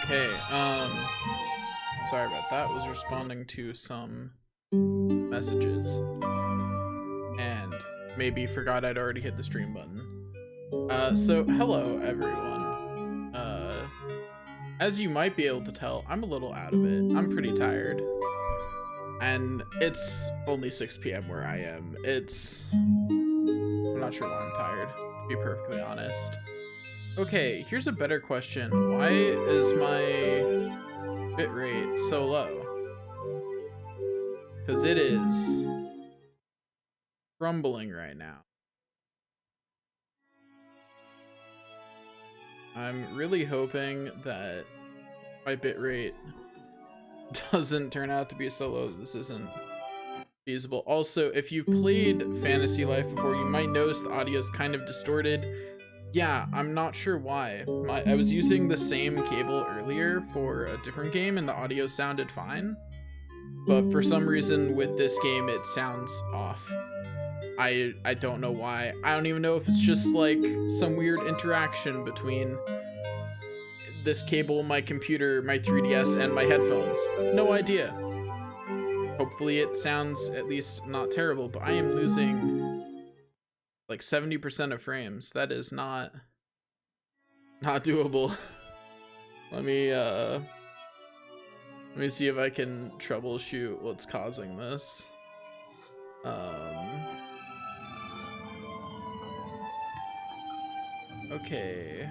Okay, sorry about that. Was responding to some messages and maybe forgot I'd already hit the stream button. So hello everyone. As you might be able to tell, I'm a little out of it. I'm pretty tired. And it's only 6 p.m. where I am. I'm not sure why I'm tired, to be perfectly honest. Okay, here's a better question. Why is my bitrate so low? Because it is rumbling right now. I'm really hoping that my bitrate doesn't turn out to be so low that this isn't feasible. Also, if you've played Fantasy Life before, you might notice the audio is kind of distorted. Yeah, I'm not sure why. I was using the same cable earlier for a different game and the audio sounded fine. But for some reason with this game, it sounds off. I don't know why. I don't even know if it's just like some weird interaction between this cable, my computer, my 3DS, and my headphones. No idea. Hopefully it sounds at least not terrible, but I am losing like 70% of frames. That is not doable. Let me see if I can troubleshoot what's causing this. Okay.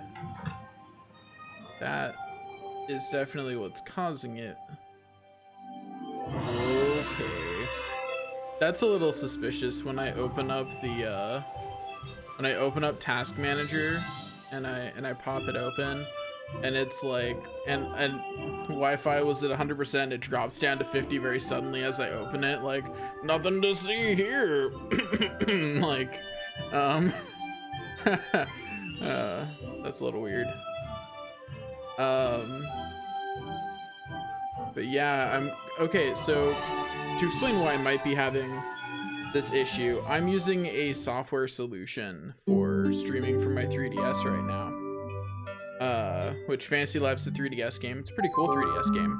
That is definitely what's causing it. Okay. That's a little suspicious when I open up the Task Manager and I pop it open and it's like and Wi-Fi was at 100%, it drops down to 50 very suddenly as I open it, like nothing to see here. Like that's a little weird. But yeah, okay, so to explain why I might be having this issue, I'm using a software solution for streaming from my 3DS right now. Which Fantasy Life's a 3DS game. It's a pretty cool 3DS game.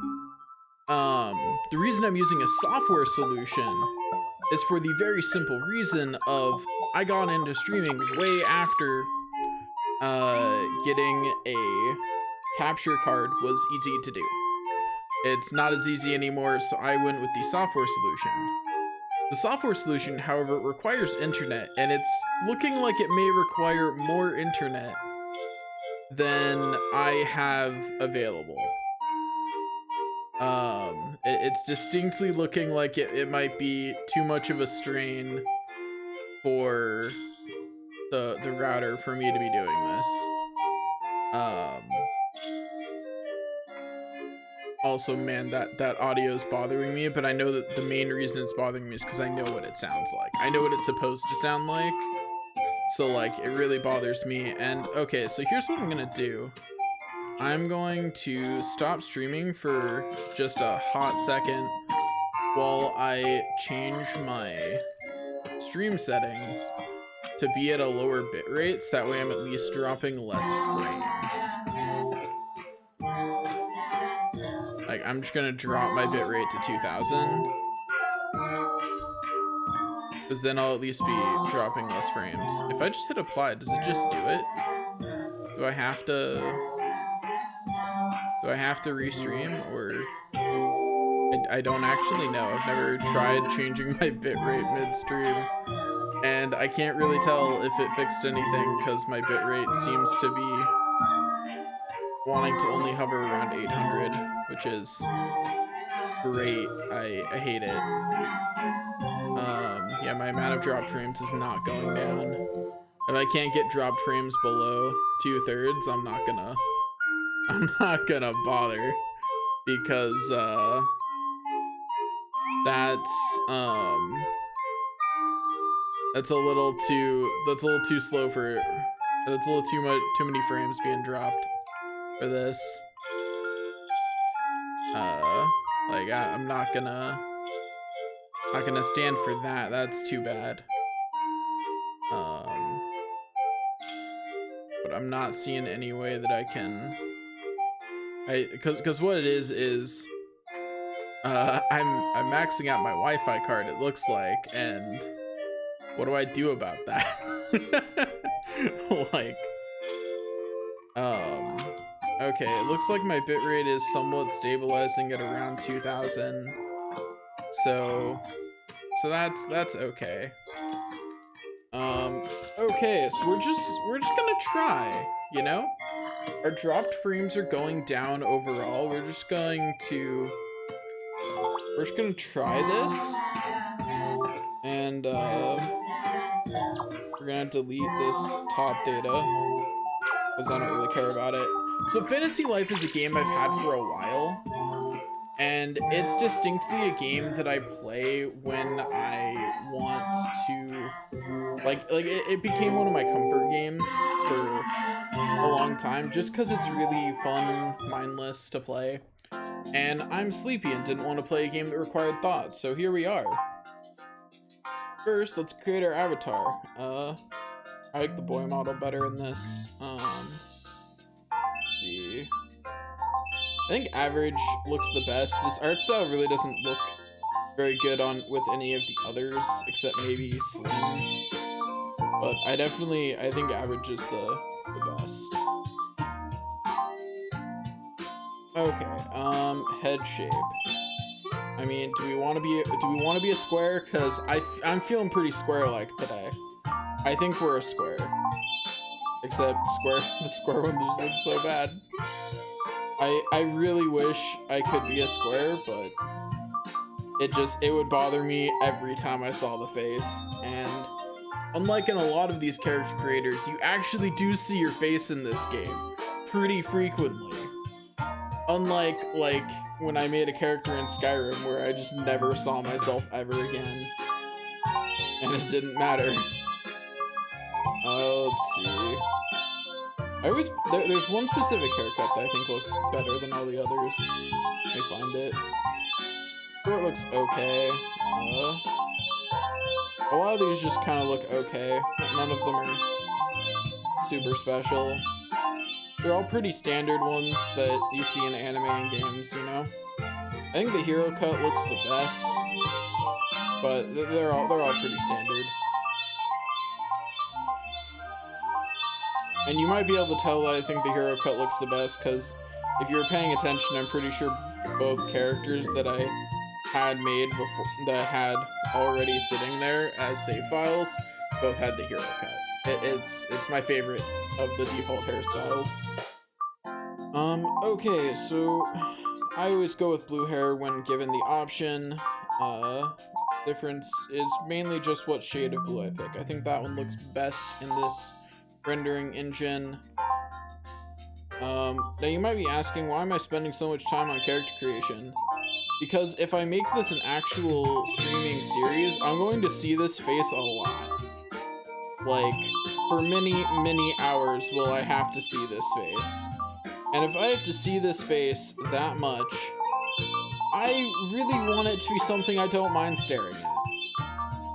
The reason I'm using a software solution is for the very simple reason of I got into streaming way after getting a capture card was easy to do. It's not as easy anymore, so I went with the software solution. The software solution, however, requires internet, and it's looking like it may require more internet than I have available. It's distinctly looking like it might be too much of a strain for the router for me to be doing this. Also, man, that audio is bothering me, but I know that the main reason it's bothering me is because I know what it sounds like. I know what it's supposed to sound like. So, like, it really bothers me. And, okay, so here's what I'm gonna do. I'm going to stop streaming for just a hot second while I change my stream settings to be at a lower bitrate, so that way I'm at least dropping less frames. Like, I'm just gonna drop my bitrate to 2000. Because then I'll at least be dropping less frames. If I just hit apply, does it just do it? Do I have to restream, or I don't actually know. I've never tried changing my bitrate midstream, and I can't really tell if it fixed anything because my bitrate seems to be wanting to only hover around 800, which is great. I hate it. Yeah, my amount of dropped frames is not going down. If I can't get dropped frames below 2/3, I'm not gonna bother, because that's a little too slow for, that's a little too many frames being dropped for this. Like I'm not gonna stand for that. That's too bad. But I'm not seeing any way that I can Because what it is I'm maxing out my Wi-Fi card, it looks like, and what do I do about that? Like, okay, it looks like my bitrate is somewhat stabilizing at around 2000, so that's okay. Okay, so we're just gonna try, you know? Our dropped frames are going down overall. We're just gonna try this, and we're gonna delete this top data because I don't really care about it. So Fantasy Life is a game I've had for a while, and it's distinctly a game that I play when I want to, it became one of my comfort games for a long time, just because it's really fun, mindless to play. And I'm sleepy and didn't want to play a game that required thought, so here we are. First, let's create our avatar. I like the boy model better in this. Let's see. I think average looks the best. This art style really doesn't look very good with any of the others, except maybe Slim. But I think average is the best. Okay, head shape. I mean, do we want to be a square? Cause I'm feeling pretty square-like today. I think we're a square. Except the square one just looks so bad. I really wish I could be a square, but it would bother me every time I saw the face. And unlike in a lot of these character creators, you actually do see your face in this game pretty frequently. Unlike, like, when I made a character in Skyrim where I just never saw myself ever again. And it didn't matter. Let's see. There's one specific haircut that I think looks better than all the others. Let me find it. Short looks okay. A lot of these just kind of look okay. None of them are super special. They're all pretty standard ones that you see in anime and games, you know? I think the hero cut looks the best, but they're all pretty standard. And you might be able to tell that I think the hero cut looks the best, because if you were paying attention, I'm pretty sure both characters that I had made before, that I had already sitting there as save files, both had the hero cut. It's my favorite of the default hairstyles. Okay, so I always go with blue hair when given the option. Difference is mainly just what shade of blue I pick. I think that one looks best in this rendering engine. Now you might be asking, why am I spending so much time on character creation? Because if I make this an actual streaming series, I'm going to see this face a lot. Like, for many hours will I have to see this face. And if I have to see this face that much, I really want it to be something I don't mind staring at.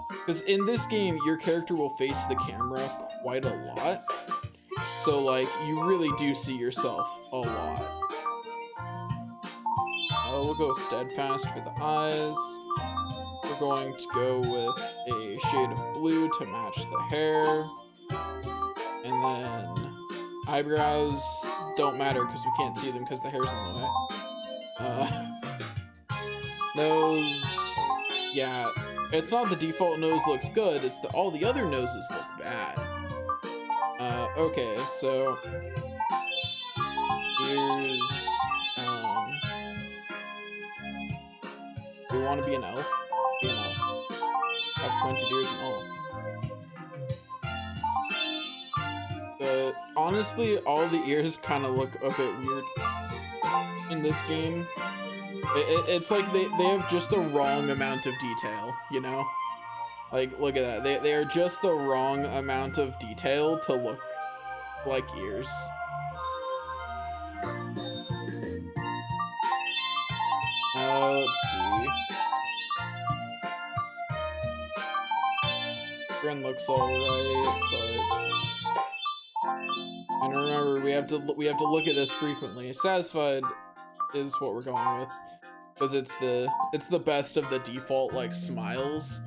Because in this game, your character will face the camera quite a lot. So, like, you really do see yourself a lot. We'll go steadfast for the eyes. We're going to go with a shade of blue to match the hair. And then eyebrows don't matter because we can't see them because the hair's in the way. Nose, yeah, it's not the default nose looks good, it's all the other noses look bad. Okay, so here's, do we want to be an elf? Be an elf. Have pointed ears and all. Honestly, all the ears kind of look a bit weird in this game. It's like they have just the wrong amount of detail, you know? Like, look at that. They are just the wrong amount of detail to look like ears. Let's see. Grin looks alright, but And remember, we have to look at this frequently. Satisfied is what we're going with, because it's the best of the default like smiles,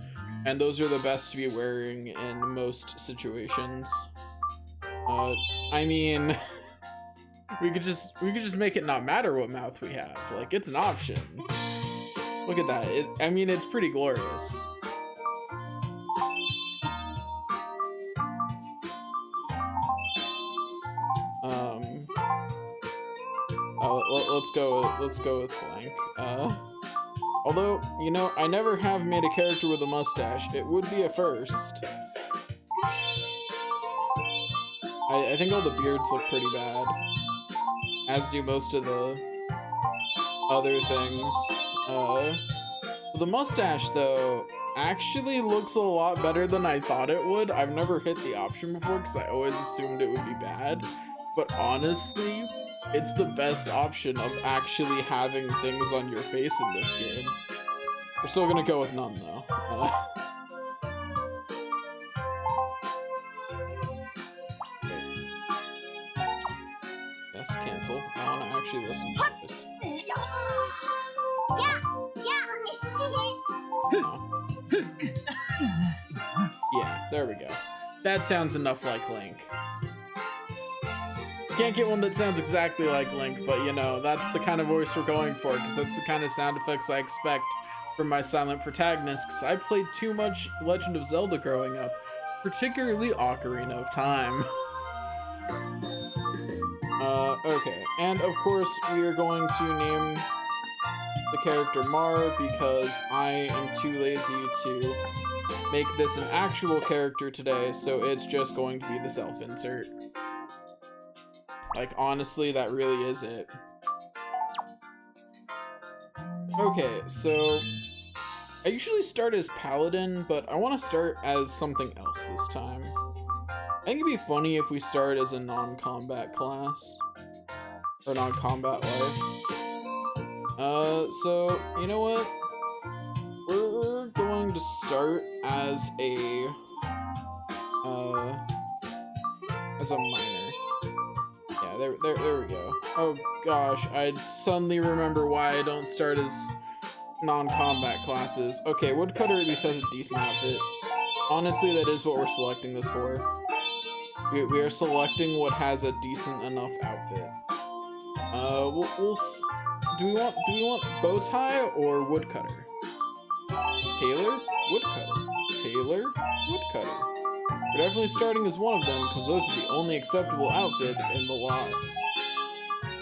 and those are the best to be wearing in most situations. I mean, we could just make it not matter what mouth we have. Like, it's an option. Look at that. I mean, it's pretty glorious. Let's go with blank. Although, you know, I never have made a character with a mustache. It would be a first. I think all the beards look pretty bad, as do most of the other things. The mustache, though, actually looks a lot better than I thought it would. I've never hit the option before because I always assumed it would be bad. But honestly, it's the best option of actually having things on your face in this game. We're still gonna go with none, though. Yes, cancel. I want to actually listen to this. Yeah, there we go. That sounds enough like Link. Can't get one that sounds exactly like Link, but you know, that's the kind of voice we're going for, because that's the kind of sound effects I expect from my silent protagonist, because I played too much Legend of Zelda growing up, particularly Ocarina of Time. Okay, and of course we are going to name the character Mar, because I am too lazy to make this an actual character today, so it's just going to be the self-insert. Like, honestly, that really is it. Okay, so I usually start as Paladin, but I want to start as something else this time. I think it'd be funny if we start as a non-combat class. Or non-combat life. So, you know what? We're going to start as a minor. Yeah, there we go. Oh gosh, I suddenly remember why I don't start as non-combat classes. Okay, Woodcutter at least has a decent outfit. Honestly, that is what we're selecting this for. We are selecting what has a decent enough outfit. Do we want Bowtie or Woodcutter? Tailor? Woodcutter. Tailor? Woodcutter. We're definitely starting as one of them, because those are the only acceptable outfits in the lot.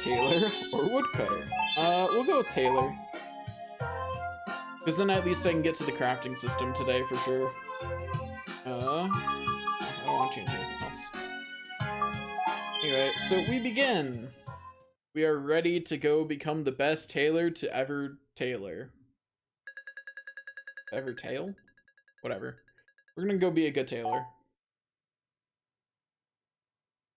Tailor or Woodcutter? We'll go with Tailor. Because then at least I can get to the crafting system today for sure. I don't want to change anything else. Anyway, so we begin! We are ready to go become the best tailor to ever tailor. Ever tail? Whatever. We're gonna go be a good tailor.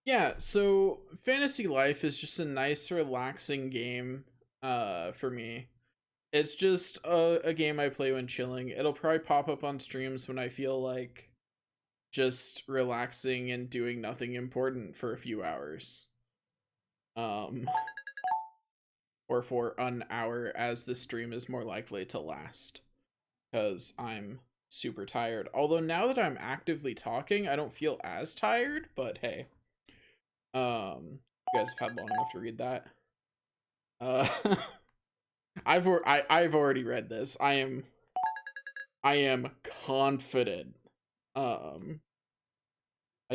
Yeah, so Fantasy Life is just a nice, relaxing game for me. It's just a game I play when chilling. It'll probably pop up on streams when I feel like just relaxing and doing nothing important for a few hours. Or for an hour, as the stream is more likely to last, because I'm super tired. Although now that I'm actively talking, I don't feel as tired, but hey. You guys have had long enough to read that. I've already read this. I am confident. I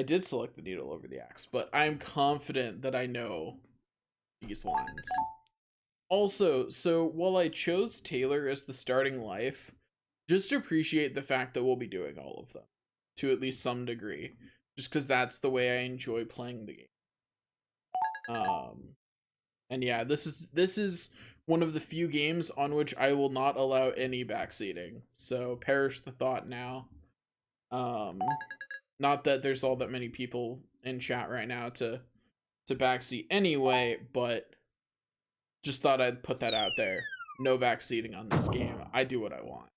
did select the needle over the axe, but I'm confident that I know these lines. Also, so while I chose Tailor as the starting life, just appreciate the fact that we'll be doing all of them to at least some degree, just because that's the way I enjoy playing the game. And yeah, this is one of the few games on which I will not allow any backseating. So perish the thought now. Not that there's all that many people in chat right now to backseat anyway, but just thought I'd put that out there. No backseating on this game. I do what I want.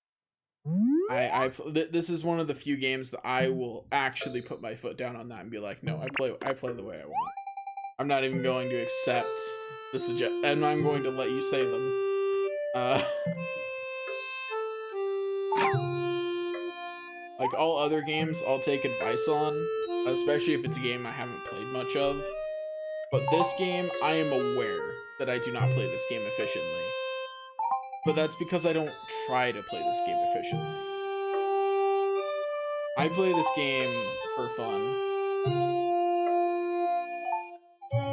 This is one of the few games that I will actually put my foot down on that and be like, no, I play the way I want. I'm not even going to accept the and I'm going to let you say them. Like all other games, I'll take advice on, especially if it's a game I haven't played much of. But this game, I am aware that I do not play this game efficiently. But that's because I don't try to play this game efficiently. I play this game for fun.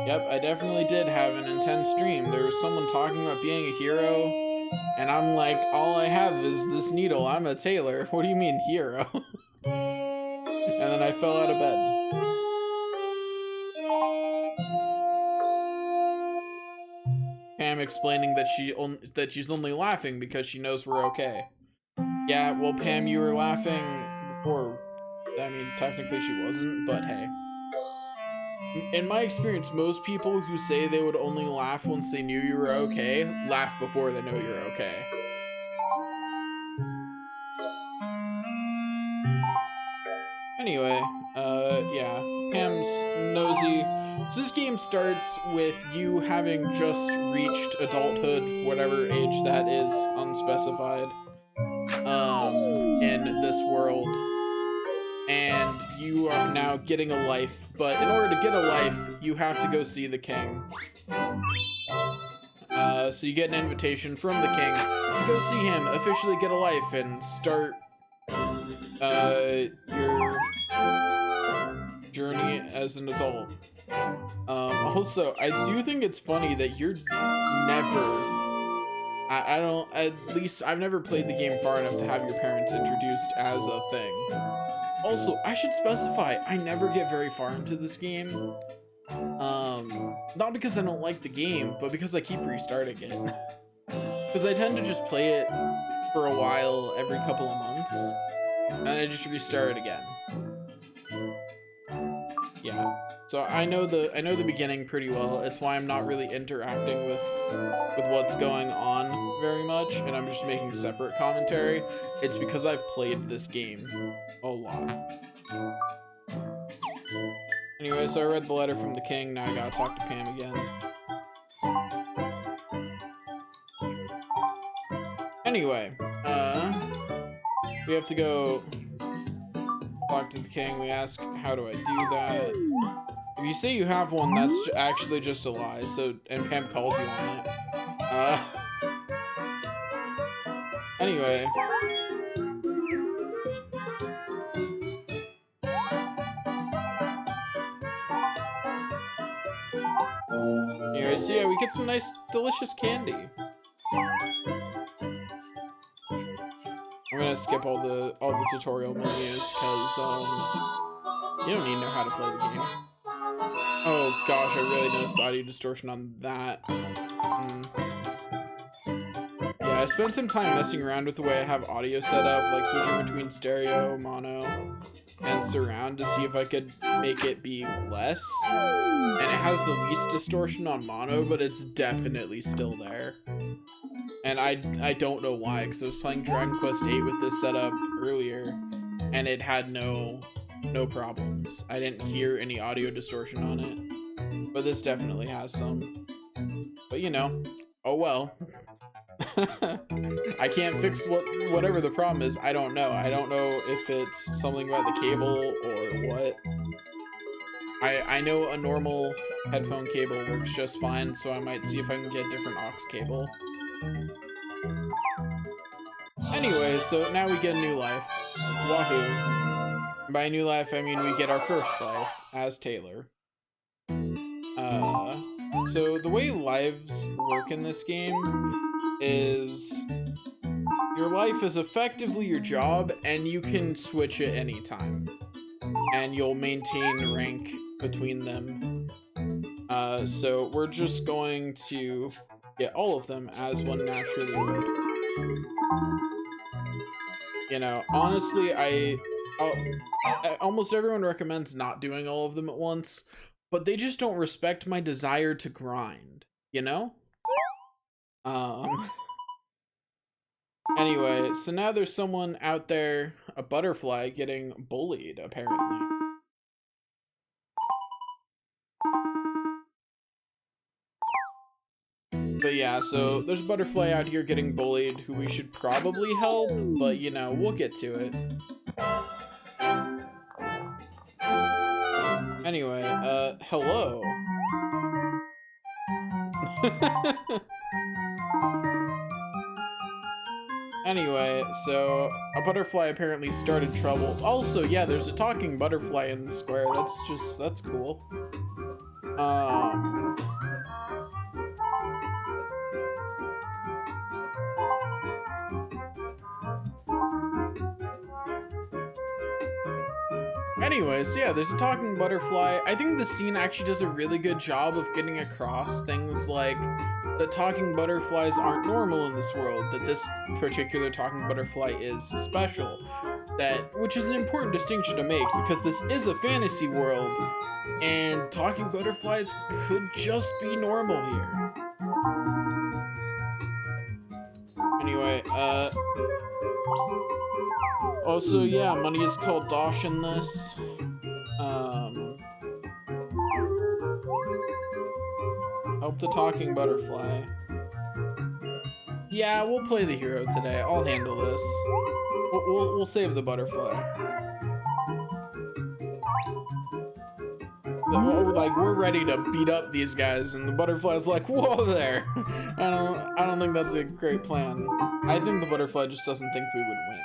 Yep, I definitely did have an intense dream. There was someone talking about being a hero, and I'm like, all I have is this needle. I'm a tailor. What do you mean, hero? And then I fell out of bed. Pam explaining that she's only laughing because she knows we're okay. Yeah, well, Pam, you were laughing before. I mean, technically she wasn't, but hey. In my experience, most people who say they would only laugh once they knew you were okay, laugh before they know you're okay. Anyway, yeah, Pam's nosy. So this game starts with you having just reached adulthood, whatever age that is, unspecified, in this world. And you are now getting a life, but in order to get a life, you have to go see the king. So you get an invitation from the king to go see him, officially get a life, and start your journey as an adult. Also, I do think it's funny that you're never... I don't... At least, I've never played the game far enough to have your parents introduced as a thing. Also, I should specify, I never get very far into this game. Not because I don't like the game, but because I keep restarting it. Because I tend to just play it for a while every couple of months, and I just restart it again. Yeah. So I know the beginning pretty well. It's why I'm not really interacting with what's going on very much, and I'm just making separate commentary. It's because I've played this game a lot. Anyway, so I read the letter from the king. Now I gotta talk to Pam again. Anyway, we have to go talk to the king. We ask, how do I do that? If you say you have one, that's actually just a lie. So, and Pam calls you on it. Anyway. Anyway, so yeah, we get some nice, delicious candy. I'm gonna skip all the tutorial menus because you don't need to know how to play the game. Oh gosh, I really noticed the audio distortion on that. Yeah, I spent some time messing around with the way I have audio set up, like switching between stereo, mono, and surround to see if I could make it be less. And it has the least distortion on mono, but it's definitely still there. And I don't know why, because I was playing Dragon Quest VIII with this setup earlier, and it had no problems. I didn't hear any audio distortion on it, but this definitely has some. But you know, oh well. I can't fix whatever the problem is. I don't know. I don't know if it's something about the cable or what. I know a normal headphone cable works just fine, so I might see if I can get a different aux cable. Anyway, so now we get a new life. Wahoo. By new life, I mean we get our first life as Taylor. So the way lives work in this game is your life is effectively your job, and you can switch it anytime. And you'll maintain rank between them. So we're just going to get all of them as one naturally would. You know, honestly, almost everyone recommends not doing all of them at once, but they just don't respect my desire to grind, you know? Anyway, so now there's someone out there, a butterfly, getting bullied, apparently. But yeah, so there's a butterfly out here getting bullied who we should probably help, but you know, we'll get to it. Anyway, hello. Anyway, so a butterfly apparently started trouble. Also, yeah, there's a talking butterfly in the square. That's cool. Anyways, yeah, there's a talking butterfly. I think the scene actually does a really good job of getting across things like that talking butterflies aren't normal in this world, that this particular talking butterfly is special, which is an important distinction to make because this is a fantasy world and talking butterflies could just be normal here. Anyway, also, yeah, money is called Dosh in this. Help the talking butterfly. Yeah, we'll play the hero today. I'll handle this. We'll save the butterfly. Like, we're ready to beat up these guys, and the butterfly's like, whoa there. I don't think that's a great plan. I think the butterfly just doesn't think we would win.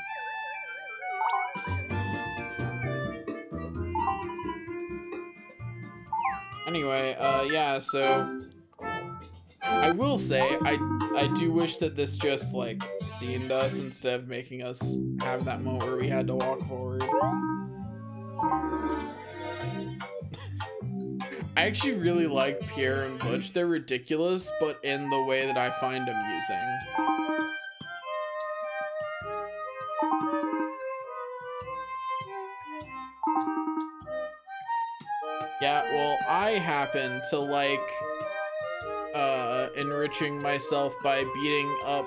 Anyway, yeah, so I will say I do wish that this just like scened us instead of making us have that moment where we had to walk forward. I actually really like Pierre and Butch. They're ridiculous, but in the way that I find amusing. Yeah, well, I happen to like enriching myself by beating up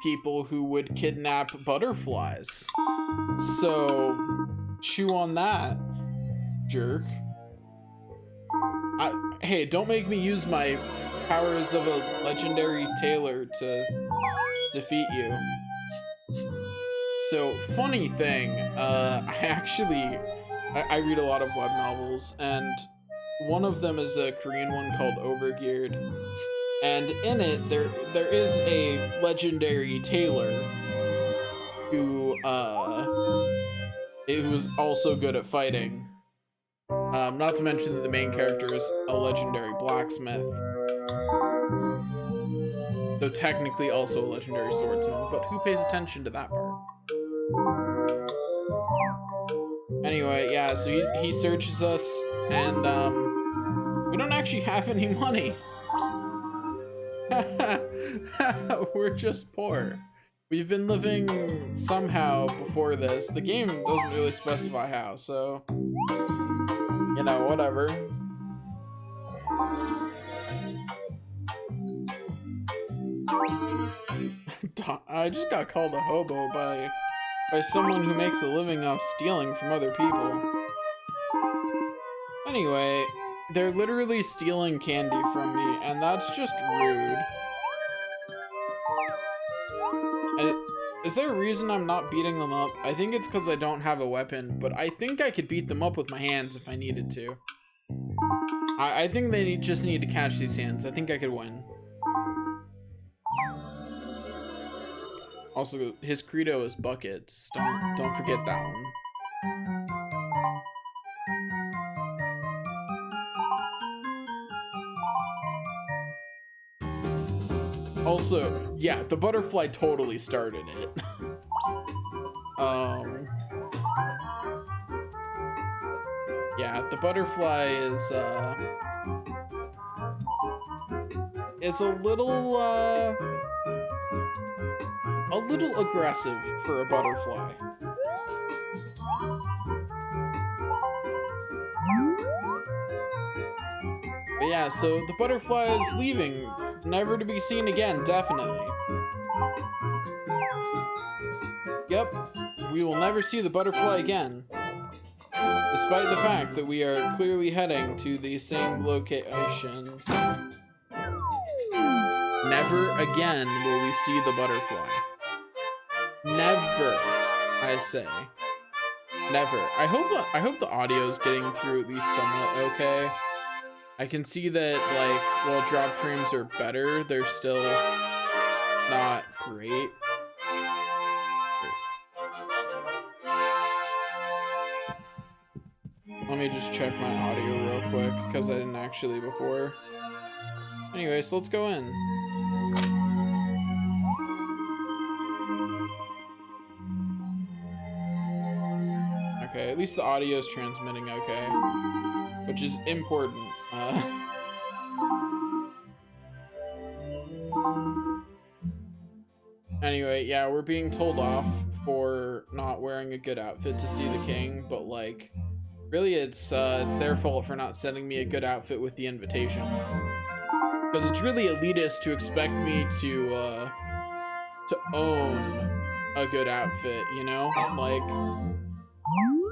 people who would kidnap butterflies. So, chew on that, jerk. Hey, don't make me use my powers of a legendary tailor to defeat you. So, funny thing, I read a lot of web novels, and one of them is a Korean one called Overgeared, and in it there is a legendary tailor who was also good at fighting. Not to mention that the main character is a legendary blacksmith, so technically also a legendary swordsman, but who pays attention to that part? Anyway, yeah, so he searches us, and we don't actually have any money. We're just poor. We've been living somehow before this. The game doesn't really specify how, so you know, whatever. I just got called a hobo by someone who makes a living off stealing from other people. Anyway, they're literally stealing candy from me, and that's just rude. Is there a reason I'm not beating them up? I think it's because I don't have a weapon, but I think I could beat them up with my hands if I needed to. I think they just need to catch these hands. I think I could win. Also, his credo is buckets. Don't forget that one. Also, yeah, the butterfly totally started it. Yeah, the butterfly is a little aggressive for a butterfly. But yeah, so the butterfly is leaving, never to be seen again, definitely. Yep, we will never see the butterfly again, despite the fact that we are clearly heading to the same location. Never again will we see the butterfly. Never, I say. Never. I hope the audio is getting through at least somewhat okay. I can see that, like, while drop frames are better, they're still not great. Let me just check my audio real quick, because I didn't actually before. Anyway, so let's go in. Okay, at least the audio is transmitting okay, which is important. Anyway, yeah, we're being told off for not wearing a good outfit to see the king, but like, really it's their fault for not sending me a good outfit with the invitation. Because it's really elitist to expect me to own a good outfit, you know? Like,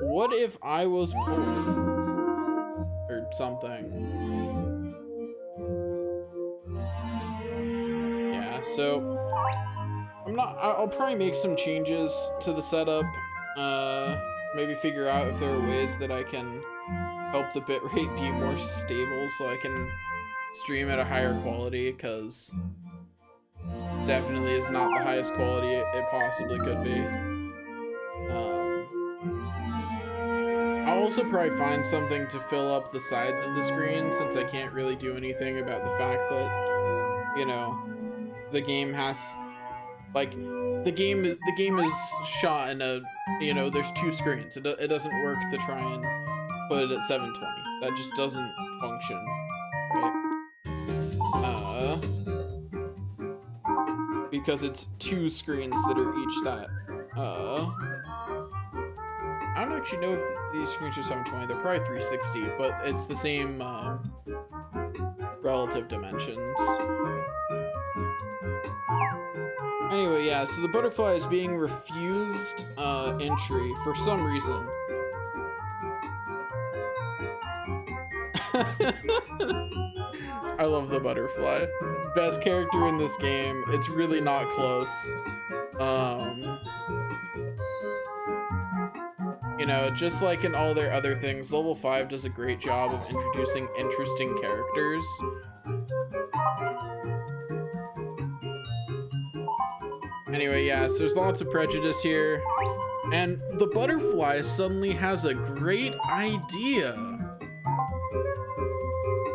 what if I was poor? Or something. Yeah, so I'll probably make some changes to the setup. Maybe figure out if there are ways that I can help the bitrate be more stable so I can stream at a higher quality, because it definitely is not the highest quality it possibly could be. I'll also probably find something to fill up the sides of the screen, since I can't really do anything about the fact that, you know, the game has, like, the game is shot in a, you know, there's two screens. It doesn't work to try and put it at 720. That just doesn't function, right? Because it's two screens that are each that. I don't actually know if these screens are 720. They're probably 360, but it's the same relative dimensions. Anyway, yeah, so the butterfly is being refused entry for some reason. I love the butterfly. Best character in this game. It's really not close. You know, just like in all their other things, level 5 does a great job of introducing interesting characters. Anyway, yeah, so there's lots of prejudice here. And the butterfly suddenly has a great idea.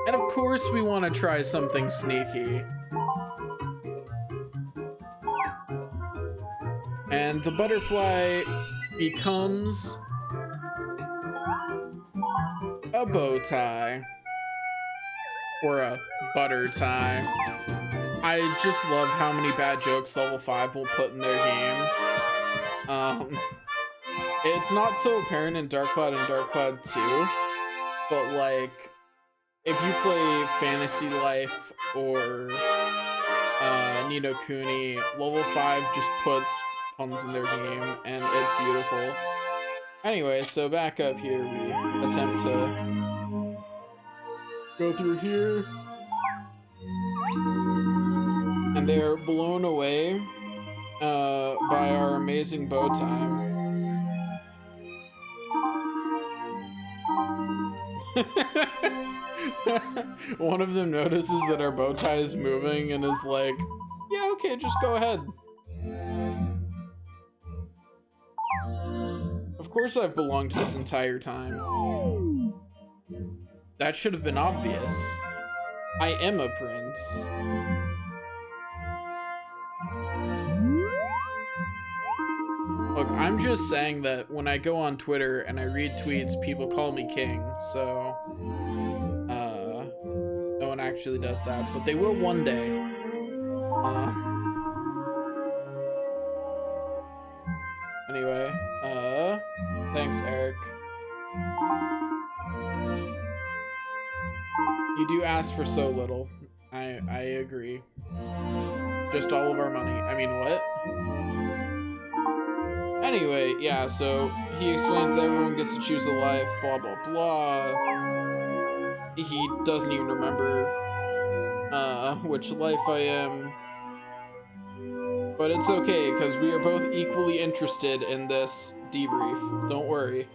And of course we want to try something sneaky. And the butterfly becomes a bow tie. Or a butter tie. I just love how many bad jokes level 5 will put in their games. It's not so apparent in Dark Cloud and Dark Cloud 2, but like, if you play Fantasy Life or Ni no Kuni, level 5 just puts puns in their game, and it's beautiful. Anyway, so back up here, we attempt to go through here. And they are blown away by our amazing bow tie. One of them notices that our bow tie is moving and is like, yeah, okay, just go ahead. Of course I've belonged this entire time. That should have been obvious. I am a prince. Look, I'm just saying that when I go on Twitter and I read tweets, people call me king, so no one actually does that, but they will one day. Anyway, thanks, Eric. You do ask for so little. I agree. Just all of our money. I mean, what? Anyway, yeah, so he explains that everyone gets to choose a life, blah, blah, blah. He doesn't even remember which life I am. But it's okay, because we are both equally interested in this debrief. Don't worry.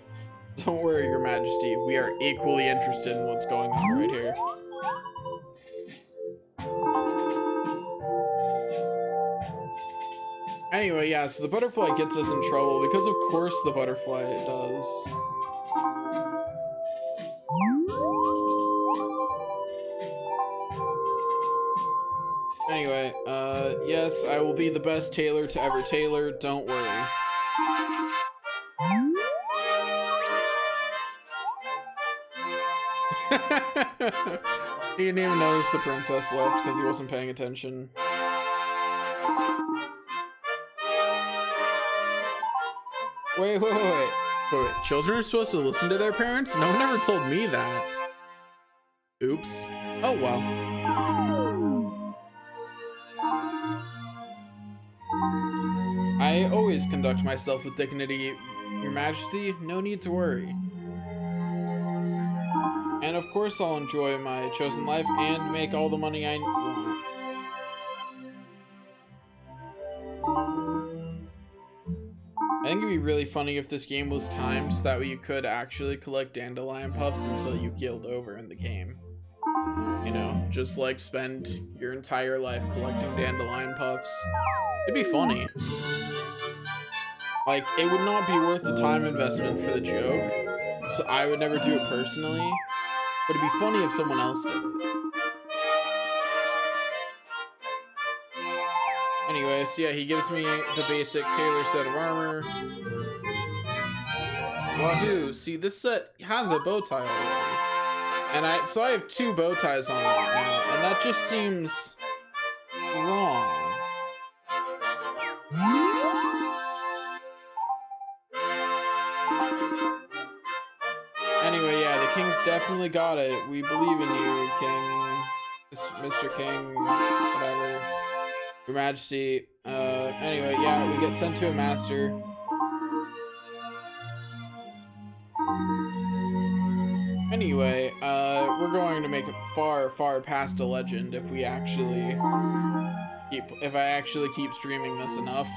Don't worry, Your Majesty. We are equally interested in what's going on right here. Anyway, yeah, so the butterfly gets us in trouble, because of course the butterfly does. Anyway, yes, I will be the best tailor to ever tailor, don't worry. He didn't even notice the princess left because he wasn't paying attention. Wait. Children are supposed to listen to their parents? No one ever told me that. Oops. Oh well. I always conduct myself with dignity, Your Majesty. No need to worry. And of course I'll enjoy my chosen life and make all the money I want. I think it'd be really funny if this game was timed so that way you could actually collect dandelion puffs until you keeled over in the game. You know, just like spend your entire life collecting dandelion puffs. It'd be funny. Like, it would not be worth the time investment for the joke, so I would never do it personally. But it'd be funny if someone else did it. Anyway, so yeah, he gives me the basic tailor set of armor. Wahoo! See, this set has a bow tie already. So I have 2 bow ties on right now, and that just seems wrong. Anyway, yeah, the king's definitely got it. We believe in you, King. Mr. King, whatever. Your Majesty. Anyway, yeah, we get sent to a master. Anyway, we're going to make it far, far past a legend if I actually keep streaming this enough.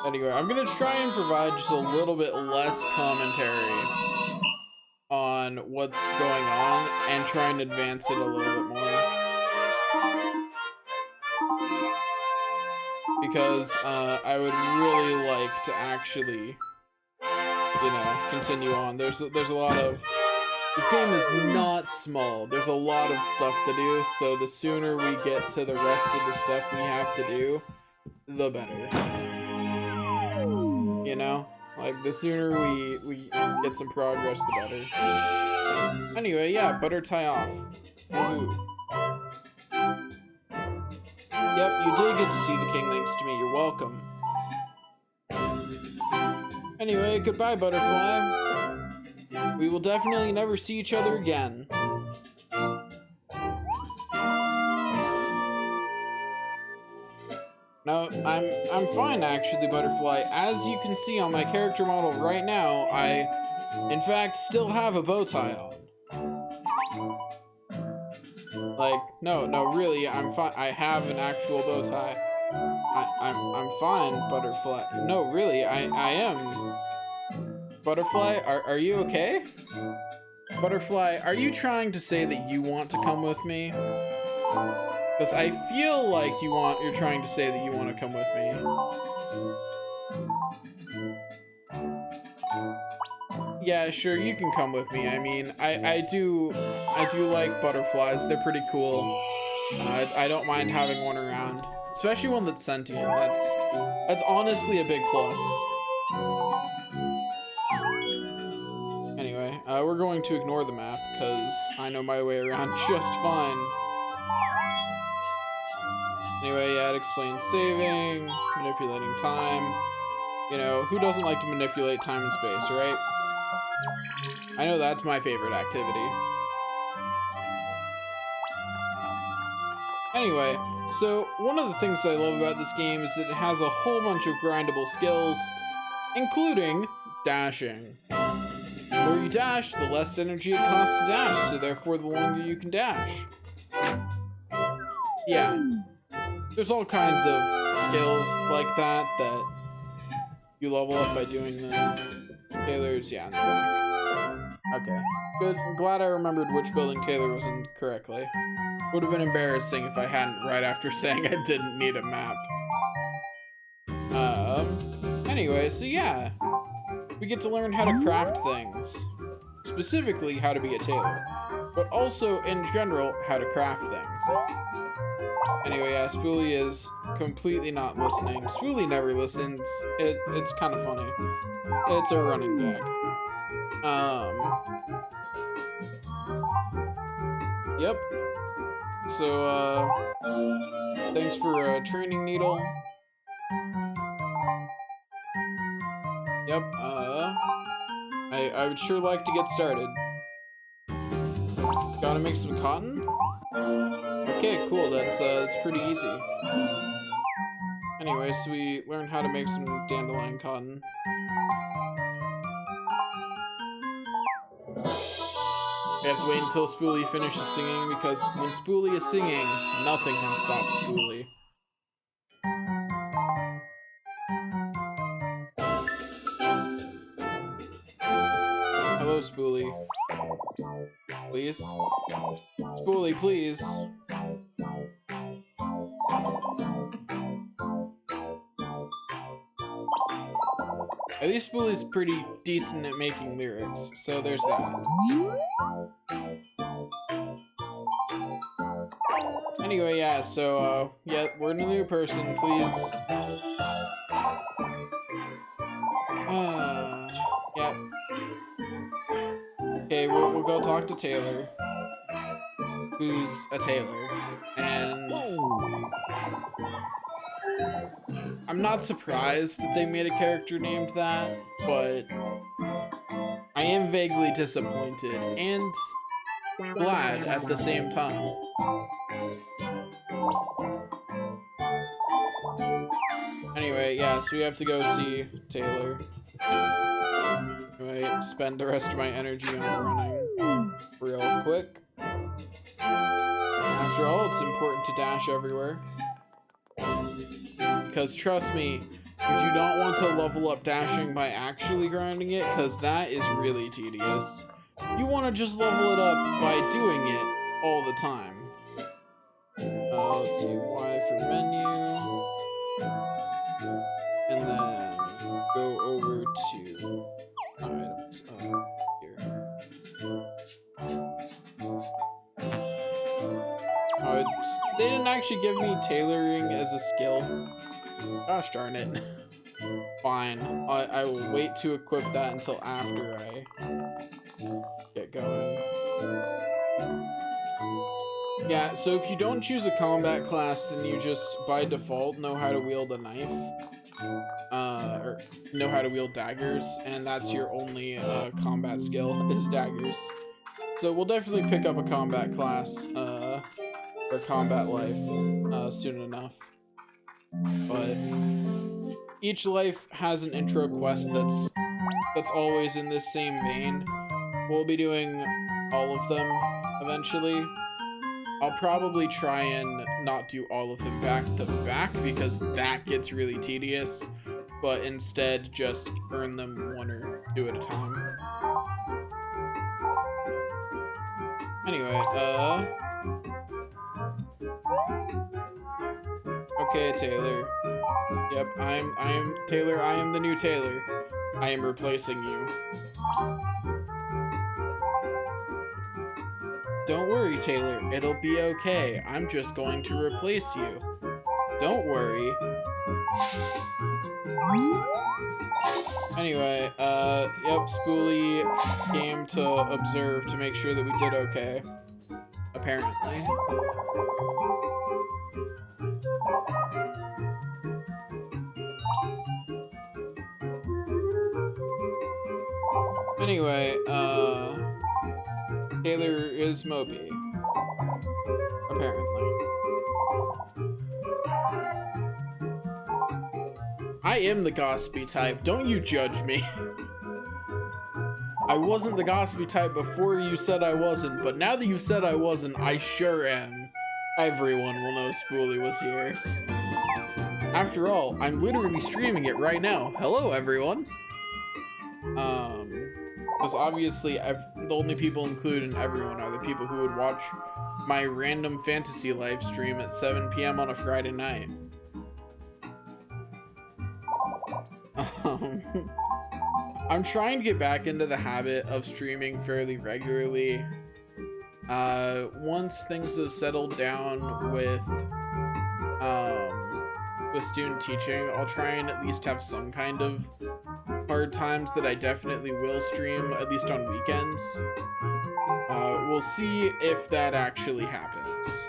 Anyway, I'm gonna try and provide just a little bit less commentary on what's going on and try and advance it a little bit more. Because I would really like to actually, you know, continue on. There's a lot of... This game is not small. There's a lot of stuff to do, so the sooner we get to the rest of the stuff we have to do, the better. You know? Like, the sooner we get some progress, the better. Anyway, yeah, butter tie off. Woohoo. Yep, you did get to see the king thanks to me. You're welcome. Anyway, goodbye, butterfly. We will definitely never see each other again. No, I'm fine actually, butterfly. As you can see on my character model right now, I, in fact, still have a bow tie on. Like, no, really, I'm fine. I have an actual bow tie. I'm fine, butterfly. No, really, I am. Butterfly, are you okay? Butterfly, are you trying to say that you want to come with me? Because I feel like you're trying to say that you want to come with me. Yeah, sure, you can come with me. I mean, I do like butterflies. They're pretty cool. I don't mind having one around, especially one that's sentient. That's honestly a big plus. Anyway, we're going to ignore the map because I know my way around just fine. Anyway, yeah, it explains saving, manipulating time. You know, who doesn't like to manipulate time and space, right? I know that's my favorite activity. Anyway, so one of the things I love about this game is that it has a whole bunch of grindable skills, including dashing. more you dash, the less energy it costs to dash, so therefore the longer you can dash. Yeah. There's all kinds of skills like that that you level up by doing them. Taylor's, yeah, in the back. Okay. Good. I'm glad I remembered which building Taylor was in correctly. Would have been embarrassing if I hadn't right after saying I didn't need a map. Anyway, so yeah. We get to learn how to craft things. Specifically, how to be a tailor. But also, in general, how to craft things. Anyway, yeah, Spoolie is completely not listening. Spoolie never listens. It's kind of funny. It's a running gag. Yep. So, thanks for training, Needle. Yep, I would sure like to get started. Gotta make some cotton? Okay, cool, that's pretty easy. Anyway, so we learned how to make some dandelion cotton. We have to wait until Spoolie finishes singing, because when Spoolie is singing, nothing can stop Spoolie. Hello, Spoolie. Please? Spoolie, please. At least Spoolie's pretty decent at making lyrics, so there's that. Anyway, yeah, so, yeah, we're a new person, please. Yep. Okay, we'll go talk to Taylor, who's a tailor, and I'm not surprised that they made a character named that, but I am vaguely disappointed and glad at the same time. Anyway, yeah, so we have to go see Taylor. Anyway, spend the rest of my energy on running real quick. After all, it's important to dash everywhere. Because trust me, you do not want to level up dashing by actually grinding it, because that is really tedious. You want to just level it up by doing it all the time. Let's see, Y for menu. And then go over to items here. They didn't actually give me tailoring as a skill. Gosh darn it. Fine. I will wait to equip that until after I get going. Yeah, so if you don't choose a combat class, then you just, by default, know how to wield a knife. Or know how to wield daggers, and that's your only combat skill, is daggers. So we'll definitely pick up a combat class, or combat life, soon enough. But each life has an intro quest that's always in this same vein. We'll be doing all of them eventually. I'll probably try and not do all of them back to back because that gets really tedious, but instead just earn them one or two at a time. Anyway, okay, Taylor. Yep, I'm Taylor, I am the new Taylor. I am replacing you. Don't worry, Taylor, it'll be okay. I'm just going to replace you. Don't worry. Anyway, yep, Spoolie came to observe to make sure that we did okay. Apparently. Anyway, Taylor is Moby. Apparently. I am the gossipy type. Don't you judge me. I wasn't the gossipy type before you said I wasn't, but now that you said I wasn't, I sure am. Everyone will know Spoolie was here. After all, I'm literally streaming it right now. Hello, everyone. Because obviously the only people included in everyone are the people who would watch my random fantasy live stream at 7 p.m. on a Friday night. I'm trying to get back into the habit of streaming fairly regularly. Once things have settled down with student teaching, I'll try and at least have some kind of hard times that I definitely will stream, at least on weekends. We'll see if that actually happens.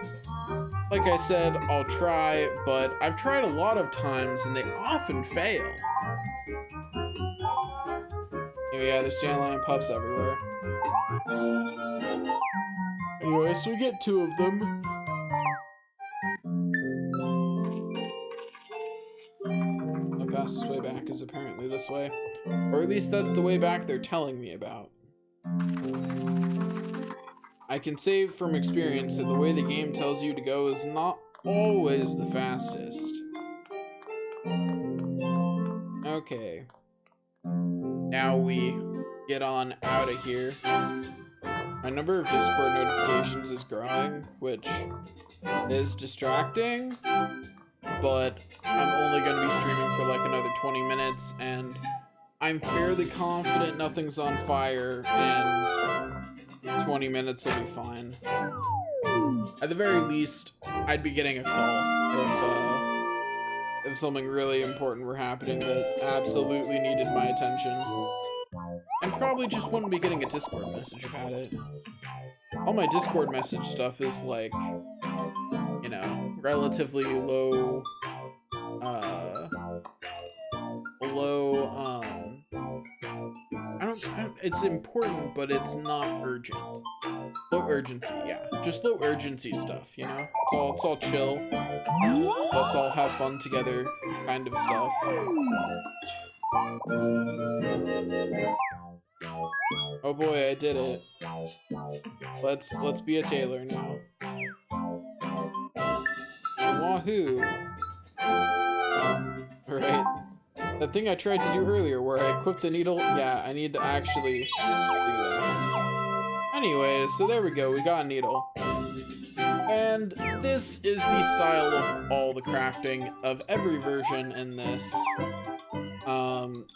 Like I said, I'll try, but I've tried a lot of times and they often fail. Yeah, there's dandelion puffs everywhere. Anyway, so we get 2 of them. The fastest way back is apparently this way. Or at least that's the way back they're telling me about. I can say from experience that the way the game tells you to go is not always the fastest. Okay. Now we get on out of here. My number of Discord notifications is growing, which is distracting, but I'm only going to be streaming for like another 20 minutes, and I'm fairly confident nothing's on fire, and 20 minutes will be fine. At the very least, I'd be getting a call if something really important were happening that absolutely needed my attention. And probably just wouldn't be getting a Discord message about it. All my Discord message stuff is like, you know, relatively low, it's important, but it's not urgent. Low urgency, yeah. Just low urgency stuff, you know? It's all chill. Let's all have fun together kind of stuff. Oh boy, I did it. Let's be a tailor now. Wahoo! Right. That thing I tried to do earlier where I equipped the needle, yeah, I need to actually do that. Anyways, so there we go, we got a needle. And this is the style of all the crafting of every version in this.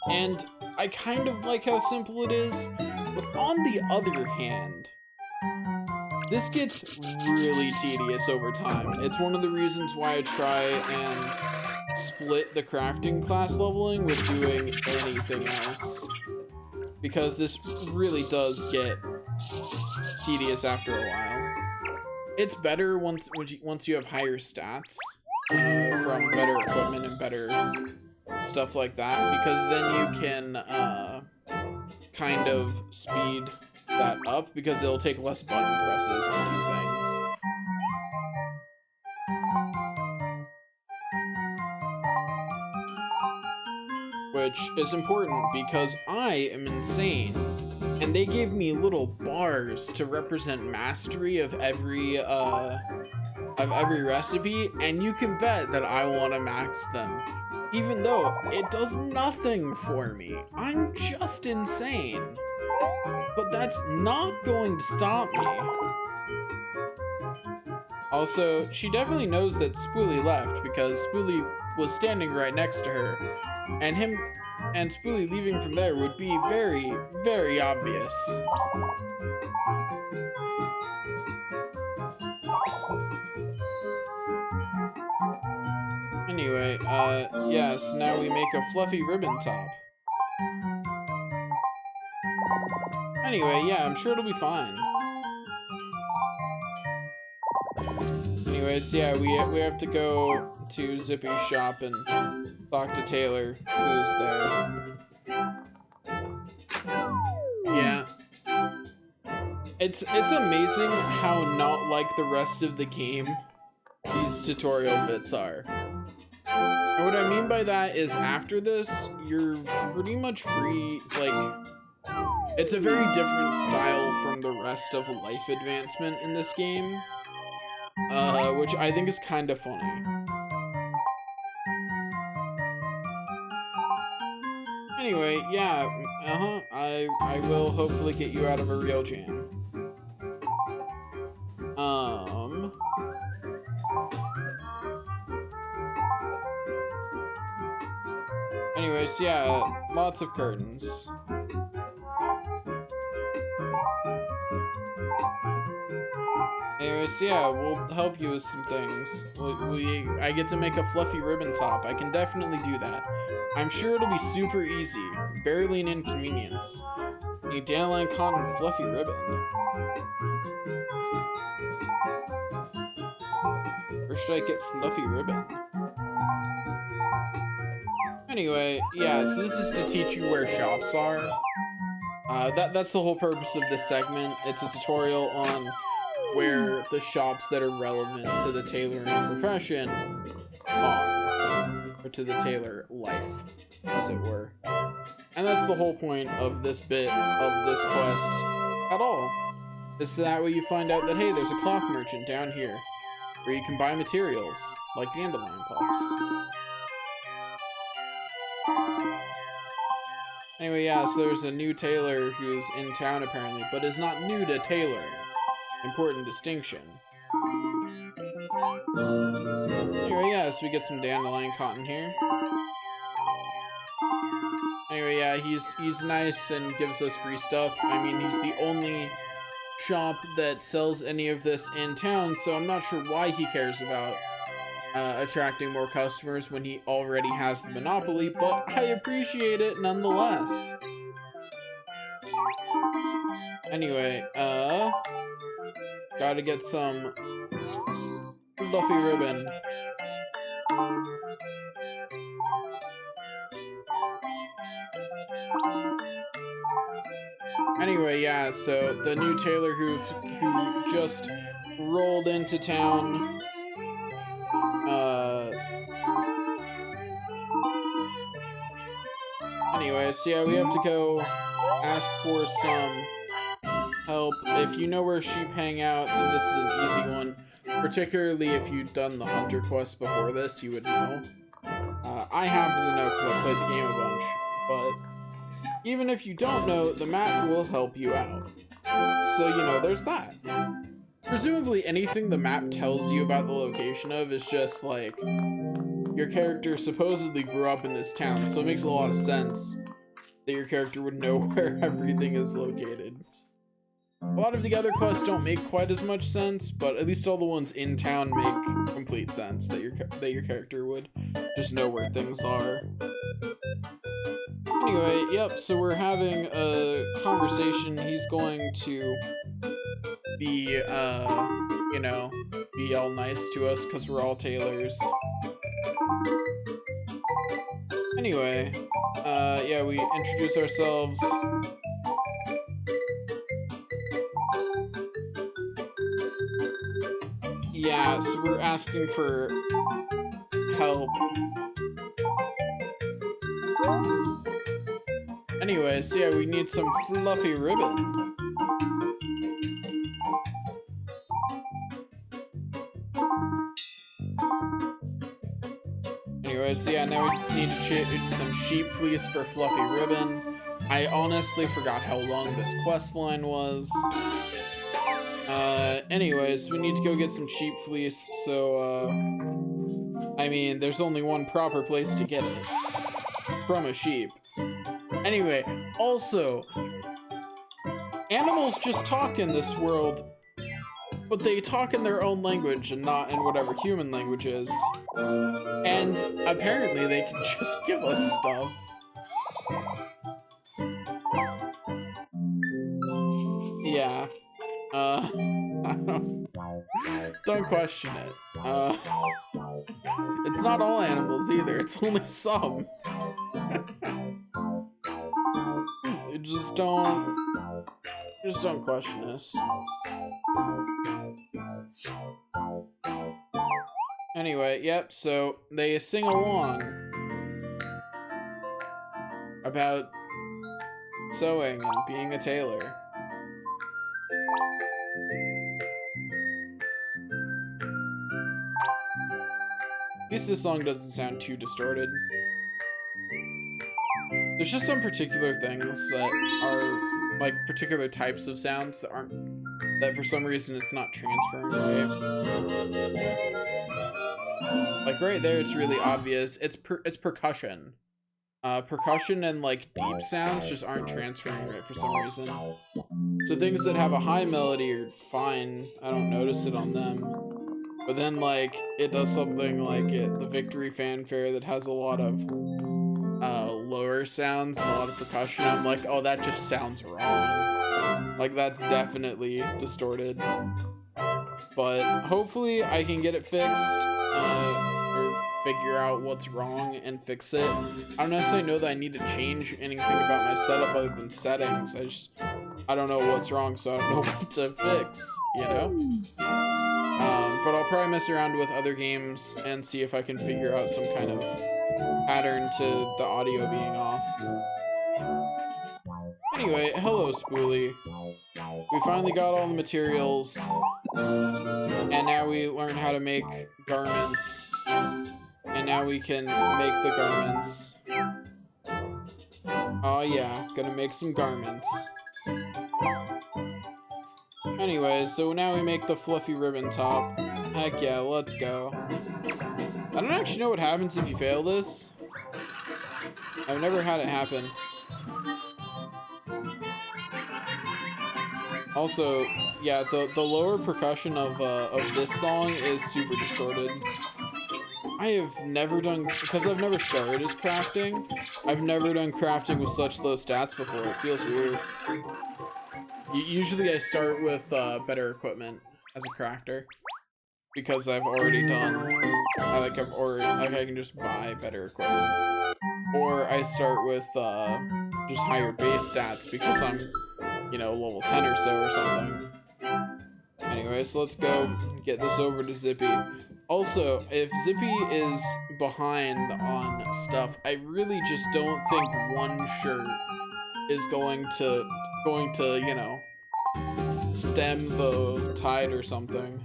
And I kind of like how simple it is, but on the other hand, this gets really tedious over time. It's one of the reasons why I try and split the crafting class leveling with doing anything else. Because this really does get tedious after a while. It's better once you have higher stats from better equipment and better stuff like that, because then you can kind of speed that up because it'll take less button presses to do things. Which is important because I am insane, and they gave me little bars to represent mastery of every recipe, and you can bet that I want to max them, even though it does nothing for me. I'm just insane. But that's not going to stop me. Also, she definitely knows that Spoolie left because Spoolie was standing right next to her, and him and Spoolie leaving from there would be very, very obvious. Anyway, yes, now we make a fluffy ribbon top. Anyway, yeah, I'm sure it'll be fine. Anyways, yeah, we have to go to Zippy's shop and talk to Taylor, who's there. Yeah. It's amazing how not like the rest of the game these tutorial bits are. And what I mean by that is after this, you're pretty much free, like, It's a very different style from the rest of life advancement in this game, which I think is kind of funny. Anyway, yeah, I will hopefully get you out of a real jam. Anyways, yeah, lots of curtains. Anyways, yeah, we'll help you with some things. I get to make a fluffy ribbon top. I can definitely do that. I'm sure it'll be super easy, barely an inconvenience. Need dandelion cotton and fluffy ribbon. Where should I get fluffy ribbon? Anyway, yeah, so this is to teach you where shops are. That's the whole purpose of this segment. It's a tutorial on where the shops that are relevant to the tailoring profession are, or to the tailor life, as it were. And that's the whole point of this bit of this quest at all. Is so that way you find out that, hey, there's a cloth merchant down here, where you can buy materials, like dandelion puffs. Anyway, yeah, so there's a new tailor who's in town apparently, but is not new to tailoring. Important distinction. Anyway, yeah, so we get some dandelion cotton here. Anyway, yeah, he's nice and gives us free stuff. I mean, he's the only shop that sells any of this in town, so I'm not sure why he cares about attracting more customers when he already has the monopoly, but I appreciate it nonetheless. Anyway, gotta get some fluffy ribbon. Anyway, yeah, so the new tailor who just rolled into town, anyway, so yeah, we have to go ask for some help. If you know where sheep hang out, then this is an easy one. Particularly if you've done the hunter quest before this, you would know. I happen to know because I played the game a bunch, but even if you don't know, the map will help you out. So, you know, there's that. Presumably anything the map tells you about the location of is just like, your character supposedly grew up in this town, so it makes a lot of sense that your character would know where everything is located. A lot of the other quests don't make quite as much sense, but at least all the ones in town make complete sense that your character would just know where things are. Anyway, yep, so we're having a conversation. He's going to be, you know, be all nice to us because we're all tailors. Anyway, yeah, we introduce ourselves. Yeah, so we're asking for help. Anyway, so yeah, we need some fluffy ribbon. Anyways, so yeah, now we need to choose some sheep fleece for fluffy ribbon. I honestly forgot how long this quest line was. Anyways, we need to go get some sheep fleece, so, I mean, there's only one proper place to get it. From a sheep. Anyway, also, animals just talk in this world, but they talk in their own language and not in whatever human language is. And apparently they can just give us stuff. Yeah. Don't question it. It's not all animals either, it's only some. Just don't question this. Anyway, yep, so they sing along about sewing and being a tailor. At least this song doesn't sound too distorted. There's just some particular things that are, like, particular types of sounds that for some reason it's not transferring right. Like right there, it's really obvious. It's percussion. Percussion and like deep sounds just aren't transferring right for some reason. So things that have a high melody are fine. I don't notice it on them. But then like it does something like the Victory Fanfare that has a lot of lower sounds and a lot of percussion. I'm like, oh, that just sounds wrong. Like that's definitely distorted. But hopefully I can get it fixed. Or figure out what's wrong and fix it. I don't necessarily know that I need to change anything about my setup other than settings. I don't know what's wrong, so I don't know what to fix, you know? But I'll probably mess around with other games and see if I can figure out some kind of pattern to the audio being off. Anyway, hello Spoolie. We finally got all the materials, and now we learn how to make garments. And now we can make the garments. Oh yeah, gonna make some garments. Anyway, so now we make the fluffy ribbon top. Heck yeah, let's go. I don't actually know what happens if you fail this. I've never had it happen. Also, yeah, the lower percussion of this song is super distorted. I have never done, because I've never started as crafting, I've never done crafting with such low stats before. It feels weird. Usually I start with better equipment as a crafter, because I've already done, I can just buy better equipment. Or I start with just higher base stats because I'm, you know, level 10 or so or something. Anyway, so let's go get this over to Zippy. Also, if Zippy is behind on stuff, I really just don't think one shirt is going to, you know, stem the tide or something.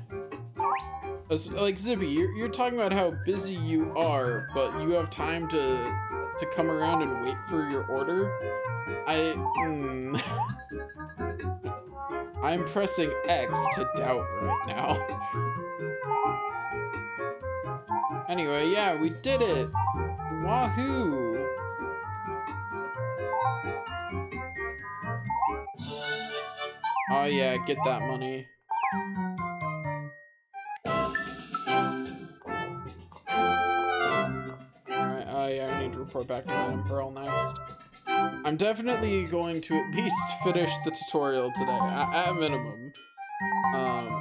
Like, Zippy, you're talking about how busy you are, but you have time to come around and wait for your order? I'm pressing X to doubt right now. Anyway, yeah, we did it! Wahoo! Oh yeah, get that money. Alright, yeah, I need to report back to Madame Pearl next. I'm definitely going to at least finish the tutorial today, at minimum.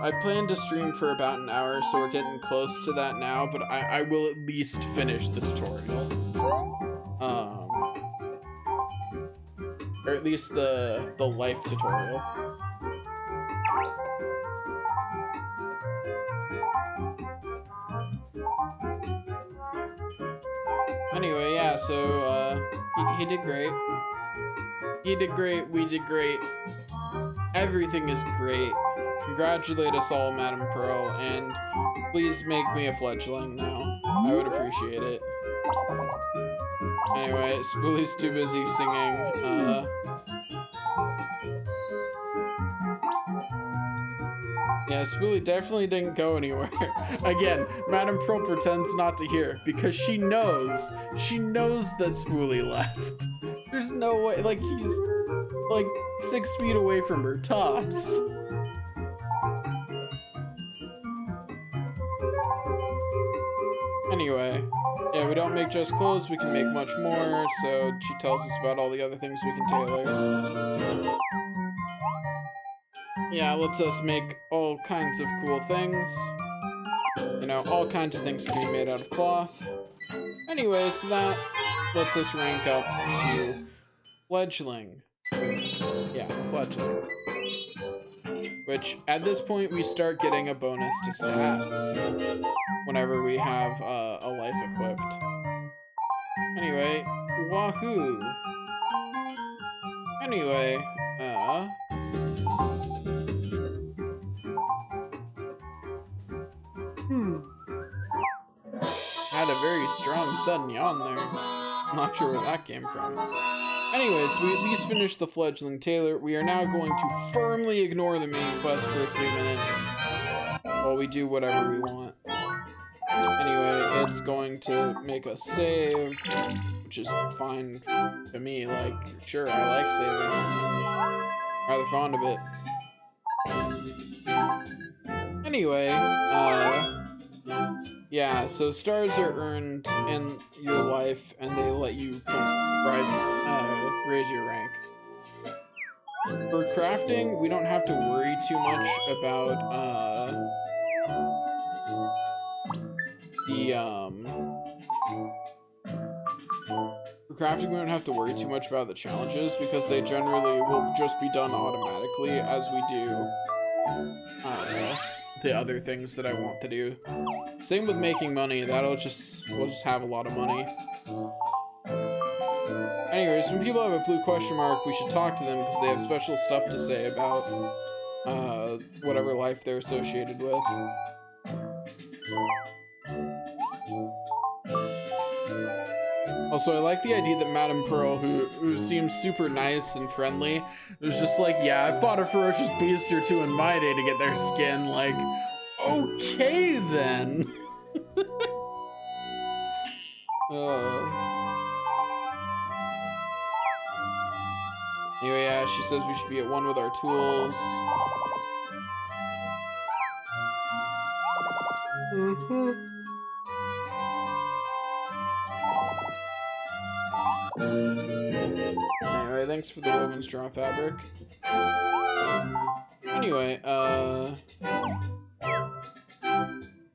I plan to stream for about an hour, so we're getting close to that now, but I will at least finish the tutorial. Or at least the life tutorial. Anyway, yeah, so, he did great. He did great, we did great. Everything is great. Congratulate us all, Madame Pearl, and please make me a fledgling now. I would appreciate it. Anyway, Spoolie's too busy singing, yeah, Spoolie definitely didn't go anywhere. Again, Madame Pearl pretends not to hear because she knows that Spoolie left. There's no way, like, he's like 6 feet away from her, tops. Anyway, yeah, we don't make just clothes, we can make much more, so she tells us about all the other things we can tailor. Yeah, it lets us make all kinds of cool things. You know, all kinds of things can be made out of cloth. Anyway, so that lets us rank up to fledgling. Yeah, fledgling. Which, at this point, we start getting a bonus to stats whenever we have a life equipped. Anyway, wahoo! Anyway, had a very strong sudden yawn there. I'm not sure where that came from. Anyways, we at least finished the fledgling tailor. We are now going to firmly ignore the main quest for a few minutes while we do whatever we want. Anyway, it's going to make us save, which is fine to me. Like, sure, I like saving. I'm rather fond of it. Anyway, yeah, so stars are earned in your life, and they let you raise your rank. For crafting, we don't have to worry too much about, for crafting, we don't have to worry too much about the challenges, because they generally will just be done automatically as we do, the other things that I want to do. Same with making money, we'll just have a lot of money. Anyways, when people have a blue question mark, we should talk to them because they have special stuff to say about whatever life they're associated with. Also, I like the idea that Madame Pearl, who seems super nice and friendly, was just like, yeah, I fought a ferocious beast or two in my day to get their skin. Like, okay then. Anyway, yeah, she says we should be at one with our tools. Anyway, thanks for the woven straw fabric. Anyway,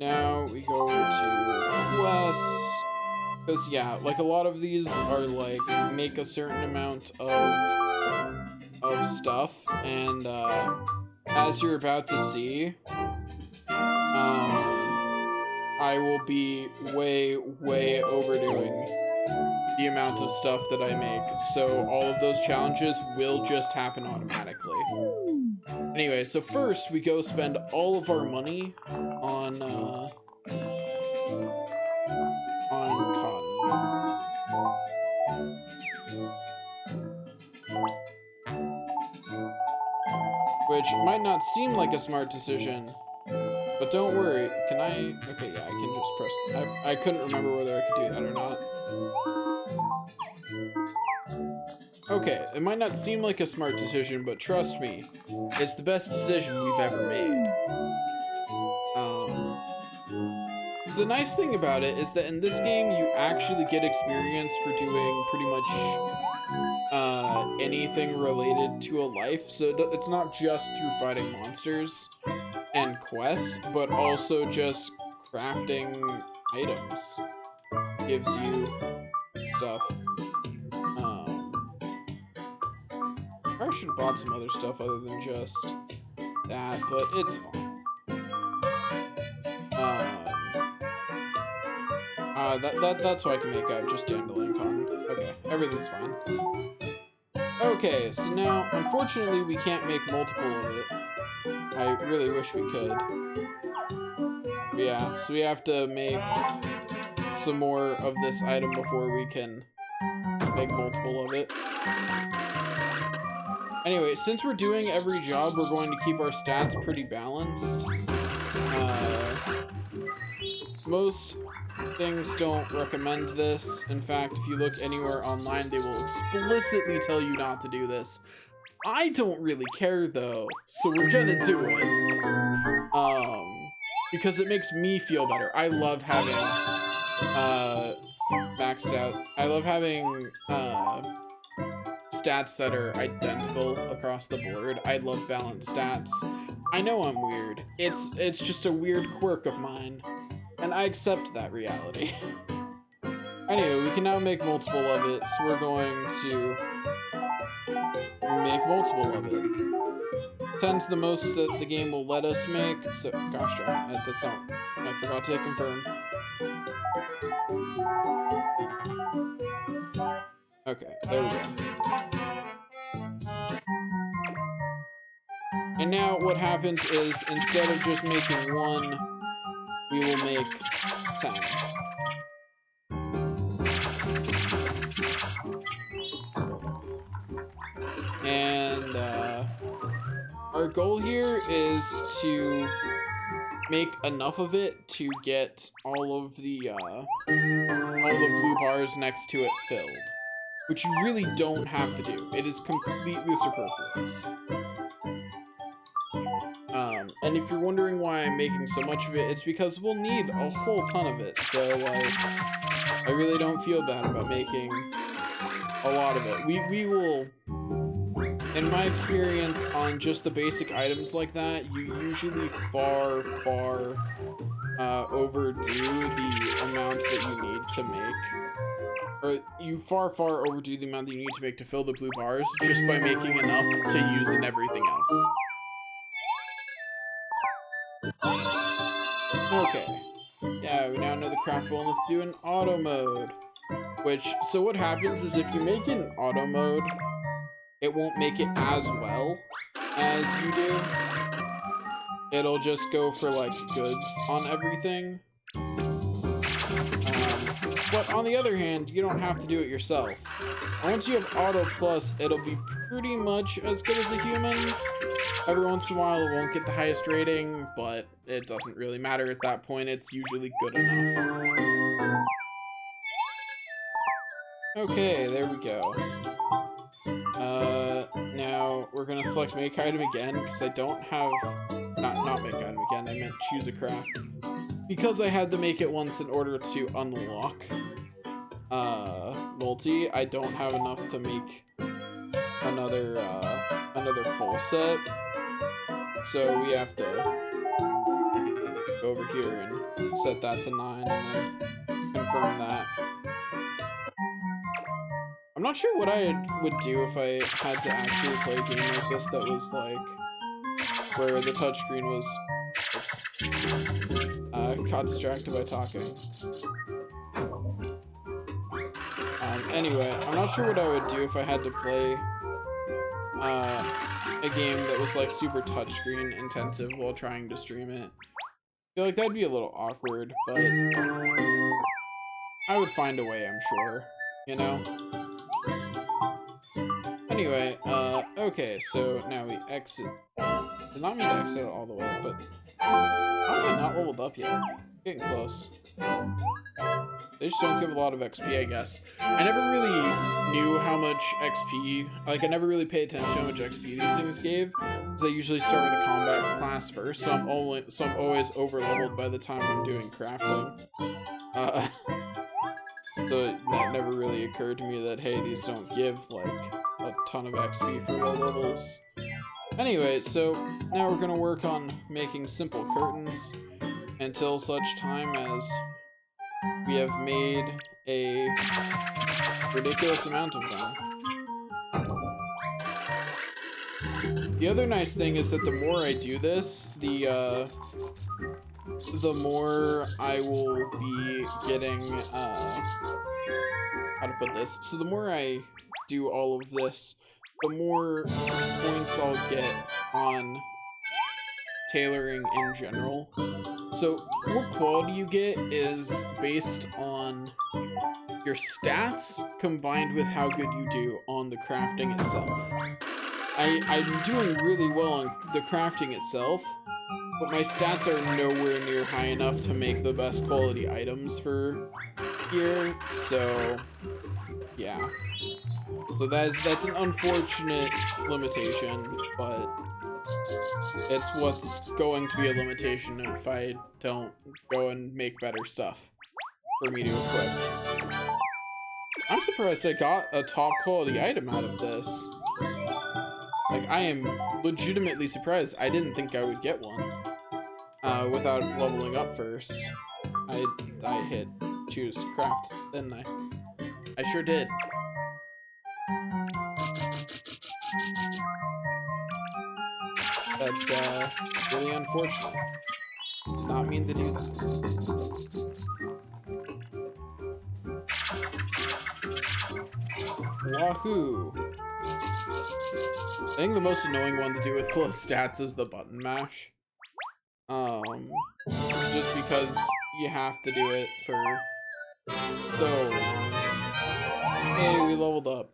now we go over to quests. Because, yeah, like, a lot of these are, like, make a certain amount of stuff, and, as you're about to see, I will be way, way overdoing the amount of stuff that I make, so all of those challenges will just happen automatically. Anyway, so first we go spend all of our money on cotton. Which might not seem like a smart decision, but don't worry. Can I? Okay, yeah, I can just press. I couldn't remember whether I could do that or not. Okay, it might not seem like a smart decision, but trust me, it's the best decision we've ever made. So the nice thing about it is that in this game, you actually get experience for doing pretty much anything related to a life. So it's not just through fighting monsters and quests, but also just crafting items gives you stuff. I should have bought some other stuff other than just that, but it's fine. That's what I can make out, just dandelion cotton. Okay, everything's fine. Okay, so now, unfortunately, we can't make multiple of it. I really wish we could. But yeah, so we have to make some more of this item before we can make multiple of it. Anyway, since we're doing every job, we're going to keep our stats pretty balanced. Most things don't recommend this. In fact, if you look anywhere online, they will explicitly tell you not to do this. I don't really care though, so we're gonna do it. Because it makes me feel better. I love having maxed out. I love having stats that are identical across the board. I love balanced stats. I know I'm weird. It's just a weird quirk of mine. And I accept that reality. Anyway, we can now make multiple of it, so we're going to make multiple of it. 10's the most that the game will let us make, so, gosh darn, that's not, I forgot to hit confirm. Okay, there we go. And now what happens is, instead of just making 1, we will make 10. And our goal here is to make enough of it to get all the blue bars next to it filled, which you really don't have to do. It is completely superfluous. And if you're wondering why I'm making so much of it, it's because we'll need a whole ton of it. So like, I really don't feel bad about making a lot of it. We will, in my experience on just the basic items like that, you usually far overdo the amount that you need to make. Or you far overdo the amount that you need to make to fill the blue bars just by making enough to use in everything else. Okay. Yeah, we now know the craftable. Let's do an auto mode. So what happens is if you make it in auto mode, it won't make it as well as you do. It'll just go for like goods on everything. But on the other hand, you don't have to do it yourself. And once you have auto plus, it'll be pretty much as good as a human. Every once in a while, it won't get the highest rating, but it doesn't really matter at that point. It's usually good enough. Okay, there we go. Now we're gonna select make item again, because I don't have, not make item again, I meant choose a craft. Because I had to make it once in order to unlock multi, I don't have enough to make another full set. So we have to go over here and set that to 9 and then confirm that. I'm not sure what I would do if I had to actually play a game like this that was like, where the touchscreen was, oops, got distracted by talking. Anyway, I'm not sure what I would do if I had to play a game that was like super touchscreen intensive while trying to stream it. I feel like that'd be a little awkward, but I would find a way, I'm sure, you know? Anyway, okay, so now we exit. Did not mean to exit it all the way, but probably not leveled up yet. Getting close. They just don't give a lot of XP, I guess. I never really knew how much XP, like I never really paid attention to how much XP these things gave, because I usually start with a combat class first, so I'm always over leveled by the time I'm doing crafting. So that never really occurred to me that, hey, these don't give like a ton of XP for low levels. Anyway, so now we're gonna work on making simple curtains until such time as we have made a ridiculous amount of them. The other nice thing is that the more I do this, the more I will be getting, how to put this? So the more I do all of this, the more points I'll get on tailoring in general. So what quality you get is based on your stats combined with how good you do on the crafting itself. I'm doing really well on the crafting itself, but my stats are nowhere near high enough to make the best quality items for here, so yeah. So that's an unfortunate limitation, but it's what's going to be a limitation if I don't go and make better stuff for me to equip. I'm surprised I got a top quality item out of this. Like, I am legitimately surprised. I didn't think I would get one without leveling up first. I hit choose craft, didn't I? I sure did. That's really unfortunate. Did not mean to do that. Wahoo! I think the most annoying one to do with low stats is the button mash. Just because you have to do it for so long. Hey, we leveled up.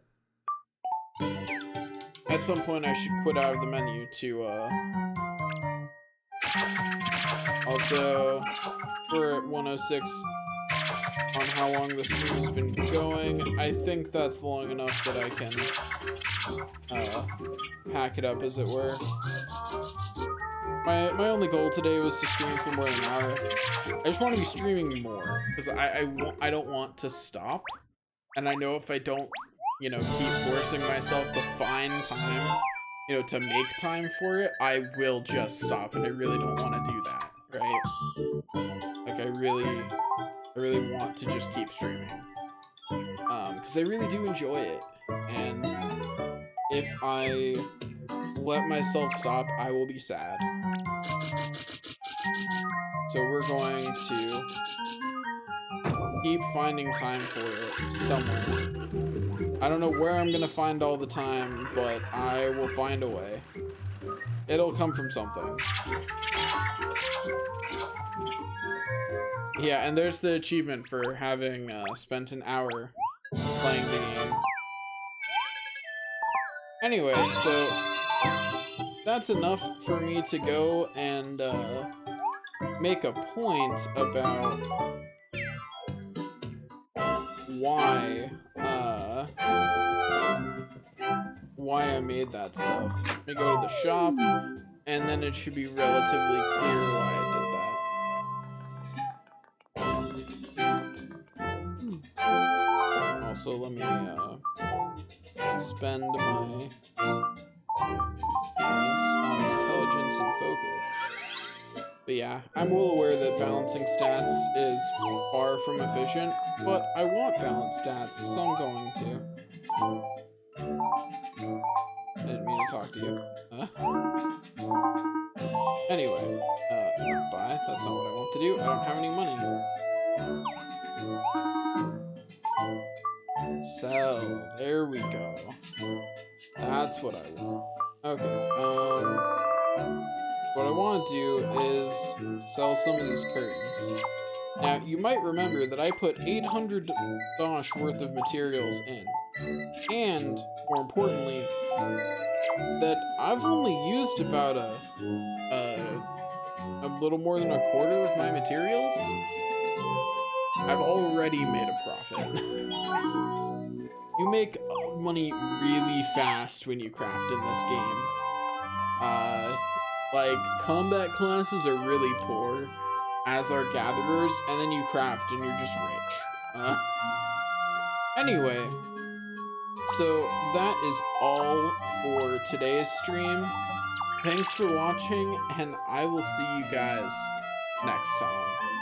At some point I should quit out of the menu to, also, we're at 106 on how long the stream has been going. I think that's long enough that I can, pack it up, as it were. My only goal today was to stream for more than an hour. I just want to be streaming more, because I don't want to stop. And I know if I don't, you know, keep forcing myself to find time, you know, to make time for it, I will just stop, and I really don't want to do that, right? Like, I really want to just keep streaming. Because I really do enjoy it, and if I let myself stop, I will be sad. So we're going to keep finding time for it somewhere. I don't know where I'm gonna find all the time, but I will find a way. It'll come from something. Yeah, and there's the achievement for having spent an hour playing the game. Anyway, so that's enough for me to go and make a point about why I made that stuff. Let me go to the shop, and then it should be relatively clear why I did that. Also, let me spend my points on intelligence and focus. But yeah, I'm well aware that balancing stats is far from efficient, but I want balanced stats, so I'm going to. I didn't mean to talk to you. Anyway, bye. That's not what I want to do. I don't have any money. Sell. There we go. That's what I want. Okay, what I want to do is sell some of these curtains. Now, you might remember that I put $800 worth of materials in. And, more importantly, that I've only used about a little more than a quarter of my materials. I've already made a profit. You make money really fast when you craft in this game. Like, combat classes are really poor, as are gatherers, and then you craft and you're just rich. Anyway, so that is all for today's stream. Thanks for watching, and I will see you guys next time.